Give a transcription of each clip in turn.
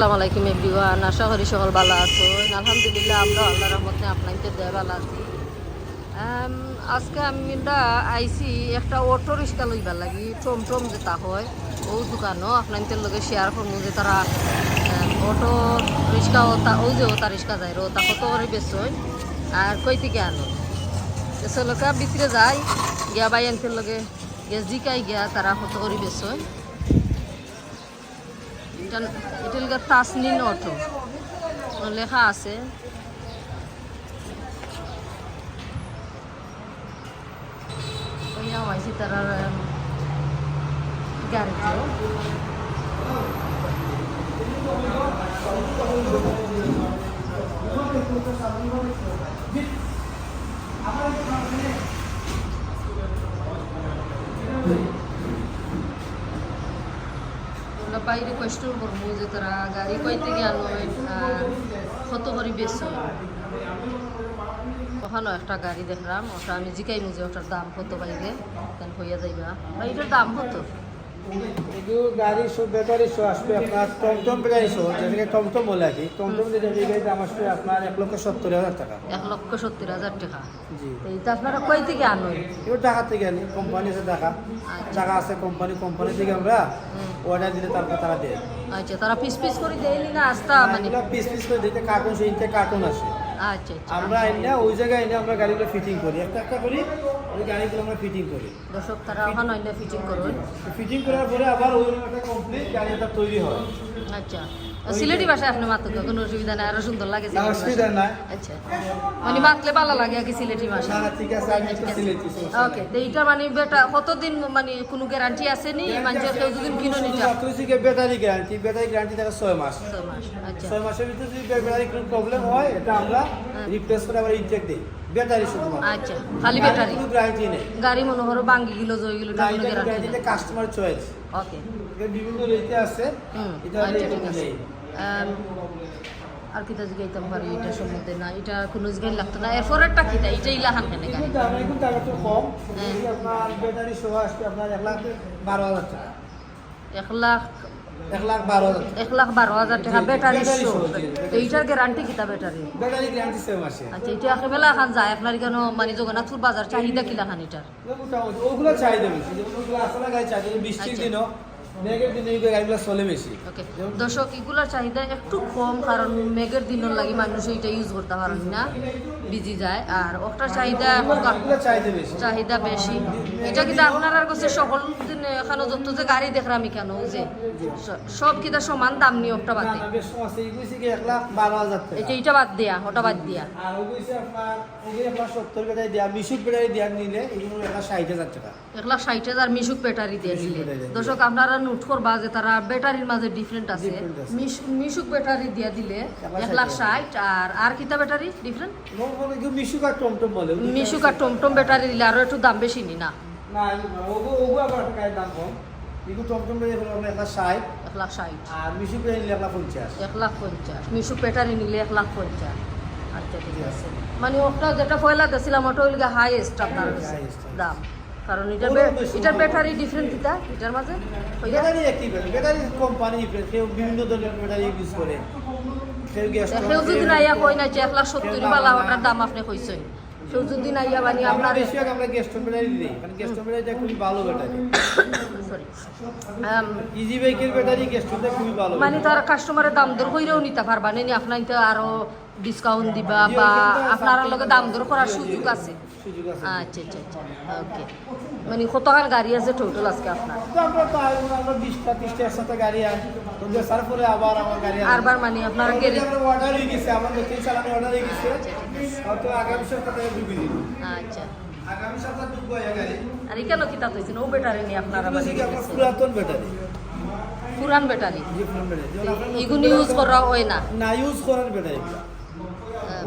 আসসালামু আলাইকুম এভরিওয়ান, আশা করি সকল ভালো আছো। আলহামদুলিল্লাহ আমরা আল্লাহর রহমতে আপনাকে দেয় ভালো আছি। আজকে আমরা আইছি একটা অটো রিক্সা লইবার লাগি, টমটম যেটা হয় ও দোকানও আপনাদের লগে শেয়ার করবো যে তারা অটো রিক্সা ওই যে ওটা রিক্সা যায় ওটা কত করে বেচয় আর কই থেকে আনো এসলোকা ভিতরে যায় গিয়া বাই আনতে লগে গিয়া জিকাই গিয়া তারা কত করে বেচয়। এটা তাসনিন অটো লেখা আছে। হয়েছি তার গাড়িতে বাইরে কোয়েশ্চন করবো যে তারা গাড়ি কই থেকে আনো আর কত করে বেশ ওখানে একটা গাড়ি দেখলাম, ওটা আমি জিকাই মুজে ওটার দাম কত বাইরে হইয়া যাইবা বা এটার দাম কত। ಇದು ಗಾಡಿ ಶೋ ಬೇಕಾದ್ರೆ ಶೋ ಅಷ್ಟೇ আপনার টমটম গাড়ি শো যেটাকে টমটম বলে আর কি। টমটম যেটা এই দাম আসবে আপনার 1,70,000 টাকা। 1,70,000 টাকা। জি এইটা আপনারা কই থেকে আনেন? এটা ঢাকা থেকে আনি, কোম্পানি আছে ঢাকা, ঢাকা আছে কোম্পানি থেকে আমরা অর্ডার দিলে তারপর তারা দেয়। আচ্ছা, তারা পিস পিস করে দেয়নি না আস্তা মানে পিস পিস করে দিতে কার্টুন সেইতে কার্টুন আসে। আচ্ছা আচ্ছা, আমরা এনে ওই জায়গায় এনে আমরা গাড়িগুলো ফিটিং করি, একটা করি ওই গাড়িগুলো আমরা ফিটিং করি। দর্শক তারা ওখানে এনে ফিটিং করুন, ফিটিং করার পরে আবার ওই একটা কমপ্লিট গাড়িটা তৈরি হয়। আচ্ছা, সিলেটি ভাষায় আপনি মাত্র কোনো অসুবিধা নাই, আরো সুন্দর লাগে অসুবিধা নাই। আচ্ছা, মানে মাতলে ভালো লাগে আর কি সিলেটি ভাষা। না ঠিক আছে, আমি একটু সিলেটি। ওকে, তো এইটা মানে বেটা কতদিন মানে কোনো গ্যারান্টি আছে নি মানে কেউ যদি কিনো নিটা? ব্যাটারি গ্যারান্টি থাকে 6 মাস। 6 মাস। আচ্ছা, 6 মাসের ভিতরে যদি ব্যাটারি কোনো প্রবলেম হয় এটা আমরা রিপ্লেস করে আবার ইনটেক দেই। ব্যাটারি শুধু। আচ্ছা, খালি ব্যাটারি, কোনো গ্যারান্টি নেই। গাড়ি মনে করো ভাঙ্গি গেল জয় গেল এটা কোনো গ্যারান্টি নেই। Customer choice. ওকে, এটা বিভিন্ন রেটে আছে। এটা আচ্ছা ঠিক আছে। নেই। আর কিতা জিগাইতাম পারি এটা সম্বন্ধে না, এটা কোনো জিগাই লাগতো না। এরপরেরটা কিতা এটা ইলাহান কেন গাড়ি? এখন টাকা তো কম। এই আপনার ব্যাটারি সহ আসবে আপনার 1,12,000 টাকা। 1,12,000 1,12,000 টাকা ব্যাটারি শো। এইটার গ্যারান্টি কিতা ব্যাটারি? ব্যাটারি গ্যারান্টি 6 মাসে। আচ্ছা, এটা একেবেলা খান যায় আপনার কেন মানে জগন্নাথপুর বাজার চাহিদা কিলা খান এটার? ওগুলো চাহিদা বেশি, যেমন ওগুলো আসলে গাড়ি চাহিদা বৃষ্টির দিনও মেঘের দিনে এই গাড়িগুলো চলে বেশি। ওকে, দর্শক এগুলোর চাহিদা একটু কম, কারণ মেঘের দিনের লাগি মানুষ এটা ইউজ করতে পারেন না, বিজি যায়। আর ওটার চাহিদা চাহিদা বেশি। এটা কিন্তু আপনার কাছে সকল দিন এখানে যত যে গাড়ি দেখলাম কেন যে সব কিতা সমান দাম নিয়ে ওটা বাদ দিয়ে এটা এইটা বাদ দিয়া ওটা বাদ দিয়া আর ওইছে আপনার ওই আপনার 70 ব্যাটারি দেয়া মিশুক ব্যাটারি দেয়া নিলে এগুলো 1,60,000 টাকা। 1,60,000 মিশুক ব্যাটারি দিয়ে নিলে। দর্শক আপনারা নোট করবা যে তারা ব্যাটারির মাঝে ডিফারেন্ট আছে। মিশুক ব্যাটারি দিয়ে দিলে 1,60,000 আর কিতা ব্যাটারি ডিফারেন্ট? মিশুক আর টমটম বলে। মিশুক আর টমটম ব্যাটারি দিলে আরো একটু দাম বেশি নি না? না, ওগো আবার টাকায় দাম কম। এগুলো টমটম ব্যাটারি হলো 1,60,000 আর মিশুক ব্যাটারি নিলে 1,50,000। 1,50,000 মিশুক ব্যাটারি নিলে 1,50,000। আচ্ছা ঠিক আছে, মানে ওটা যেটা পয়লা দিয়েছিলাম ওটা হইল হাইয়েস্ট আপনার দাম, কারণ এটার ব্যাটারি ডিফারেন্ট কিতা এটার মাঝে? ব্যাটারি একই ব্যাটারি কোম্পানি ডিফারেন্ট, কেউ বিভিন্ন ধরনের ব্যাটারি ইউজ করে। কেউ যদি নাইয়া কই না যে 1,70,000 বালা ওটার দাম আপনি কইছেন, কেউ যদি নাইয়া মানে আপনার বেশিরভাগ আমরা গেস্টন ব্যাটারি দিই, কারণ গেস্টন ব্যাটারিটা খুবই ভালো ব্যাটারি। সরি, ইজি বাইকের ব্যাটারি গেস্টনটা খুবই ভালো। মানে তার কাস্টমারের দাম দর কইরেও নিতে পারবা নি, আপনার তো আরো ডিসকাউন্ট দিবা বা আপনার লগে দাম দর করার সুযোগ আছে। আচ্ছা আচ্ছা আচ্ছা, ওকে। মানে কতখান গাড়ি আছে টোটাল আজকে আপনার? আমরা 20টা 30টা গাড়ি আছে, তো বেসার পরে আবার আমার গাড়ি আরবার মানে আপনার অর্ডার হয়ে গেছে, আমাদের 3 চালানো অর্ডার হয়ে গেছে। হয়তো আগামী সপ্তাহে ঢুকে দিব। আচ্ছা, আগামী সপ্তাহে ঢুকবো এই গাড়ি। আর কেন কিতা হইছেন ও ব্যাটারি নিয়ে আপনারা মানে পুরাতন ব্যাটারি, পুরান ব্যাটারি জি পুরান ব্যাটারি এগুলো ইউজ করা হয় না? না ইউজ করার ব্যাটারি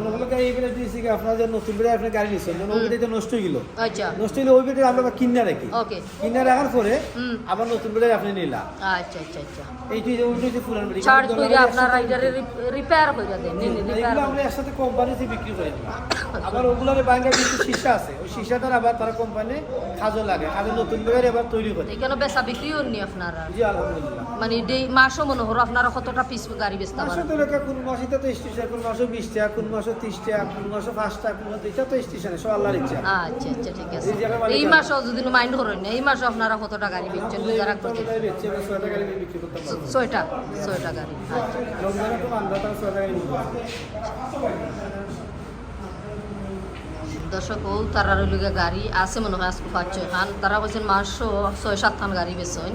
মনে হলো এই বেড়ে দিয়েছি কি আপনার যে নতুন বেড়ে আপনি গাড়ি নিচ্ছেন ওই বেড়ে নষ্ট হয়ে গেল, আচ্ছা নষ্ট হলে ওই বেড়ে আমরা আবার কিনে রাখি, ওকে কিনে রাখার পরে হুম আবার নতুন বেড়ে আপনি নিলাম। আচ্ছা আচ্ছা আচ্ছা এইটি যে ওইটা যে পুরান বেড়ে চার্জ করে আপনারা এটারে রিপেয়ার করে দেন রিপেয়ার এগুলো আমরা একসাথে কোম্পানিতে বিক্রি করি আমরা। আবার ওগুলোর বাইরে কিছু সীসা আছে, ওই সীসাটার আবার তারা কোম্পানি খাজো লাগে, খাজো নতুন বেড়ে আবার তৈরি করে। এখানে বেচা বিক্রিও নি আপনারা জি আলহামদুলিল্লাহ। মানে মাসও মনে হলো আপনারা কতটা পিস গাড়ি বেচতে মাসে পারেন? তো লেখা কোন মাসে তো 30 টাকা, কোন মাসে 20 টাকা, কোন মাসে 30 টাকা, কোন মাসে 5 টাকা, কোন মাসে এটা তো স্টেশনে সব আল্লাহর ইচ্ছা। আচ্ছা আচ্ছা ঠিক আছে। এই জায়গায় মালিক এই আছে। মাসও যদি মাইন্ড করেন না, এই মাসও আপনারা কতটা গাড়ি বেচছেন গুজারা করছেন? আমরা বেচছি, আমরা 6 টাকা করে বিক্রি করতে পারি। 6টা গাড়ি। আচ্ছা। রমজানে তো মানদাতা 6 টাকা বিক্রি করি। দর্শক ও তারা রইলগে গাড়ি আছে মনে হয় আজকে 5-6 খান, তারা বলছেন মাসও 6-7 খান গাড়ি বেচছেন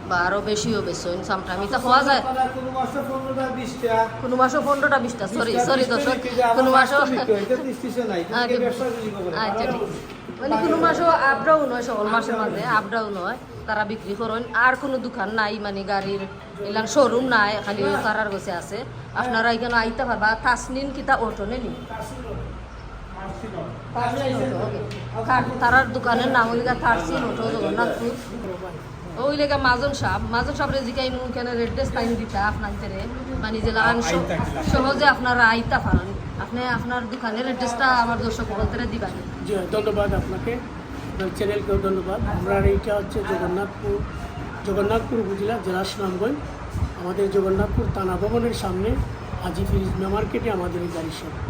বা আরও বেশিও বেচছেন সামটাইম এটা হওয়া যায়। কোন মাসে 15 টাকা 20 টাকা, কোনো মাসও 15টা 20টা, সরি দর্শক, কোনো মাসও এটা তো স্টেশন নাই, কিন্তু ব্যবসা বিক্রি করে। আচ্ছা ঠিক মানে কোনো মাসও আপ ডাউন হয়, সকল মাসের মাঝে আপ ডাউন হয়, তারা বিক্রি করেন। আর কোনো দোকান নাই মানে গাড়ির এলান শোরুম নাই, খালি ওই তারার গোছে আছে। আপনারা এখানে আইতে পারবা। তাসনিন কিতা অটো নেনি তারার দোকানের নাম ওই থার্সিন অটো জগন্নাথপুর। ওই লেগা মাজন সাহেব জিকাইনু কেন রেড্রেস টাইম দিতা আপনার মানে যে লাগান সহজে আপনারা আইতা পারেন। আপনি আপনার দোকানের অ্যাড্রেসটা আমার দর্শক বলতে দিবেন। জি ধন্যবাদ আপনাকে, চ্যানেলকেও ধন্যবাদ। আমরা এইটা হচ্ছে জগন্নাথপুর উপজেলা, জেলা সুনামগঞ্জ। আমাদের জগন্নাথপুর থানা ভবনের সামনে হাজি ফিরিজ মার্কেটে আমাদের এই গাড়ির শোরুম,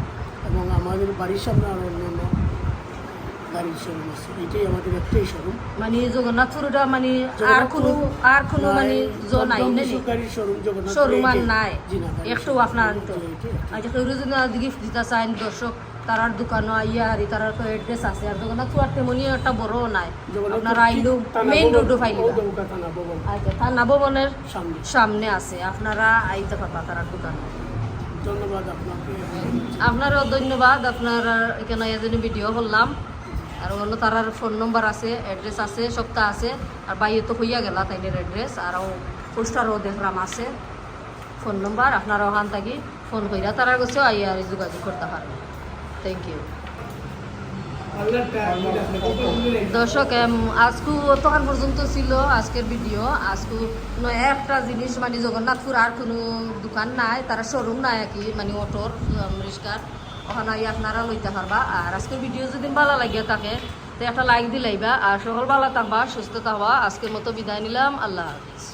এবং আমাদের বাড়ির সামনে আরও অন্যান্য গাড়ির শোরুম আছে। এটাই আমাদের একটাই শোরুম। মানে জগন্নাথপুরটা মানে আর কোনো মানে জো নাই নাকি গাড়ির শোরুম জগন্নাথ শোরুম আর নাই জি না, একটু আপনার আনতো। আচ্ছা কেউ যদি গিফট দিতে চান দর্শক তারার দোকানও আইয়া আর তারার তো অ্যাড্রেস আছে। আর জগন্নাথপুর আর তেমনি একটা বড় নাই, আপনারা আইলেও মেইন রোডও পাইলেন। আচ্ছা থানা ভবনের সামনে আছে, আপনারা আইতে পারবা তারার দোকানে। ধন্যবাদ আপনাকে। আপনারও ধন্যবাদ, আপনারা এখানে এজন্য ভিডিও করলাম। আর অন্য তারার ফোন নম্বর আছে, অ্যাড্রেস আছে, সবটা আছে। আর বাইরে তো হইয়া গেলা তাইদের অ্যাড্রেস, আরও পোস্টারও দেখলাম আছে, ফোন নম্বর। আপনারা ওখান থাকি ফোন কইরা তারার কাছে আইয়া আর যোগাযোগ করতে পারেন। থ্যাংক ইউ দর্শক। আজকু তখন পর্যন্ত ছিল আজকের ভিডিও। আজকু একটা জিনিস মানে জগন্নাথপুর আর কোনো দোকান নাই, তারা শোরুম নাই আর কি, মানে অটোর রিক্সার ওখানে আপনারা লইতে পারবা। আর আজকের ভিডিও যদি ভালো লাগিয়ে থাকে তো একটা লাইক দিলাইবা। আর সকল ভালো থাকবা, সুস্থ থাকবা। আজকের মতো বিদায় নিলাম, আল্লাহ হাফিজ।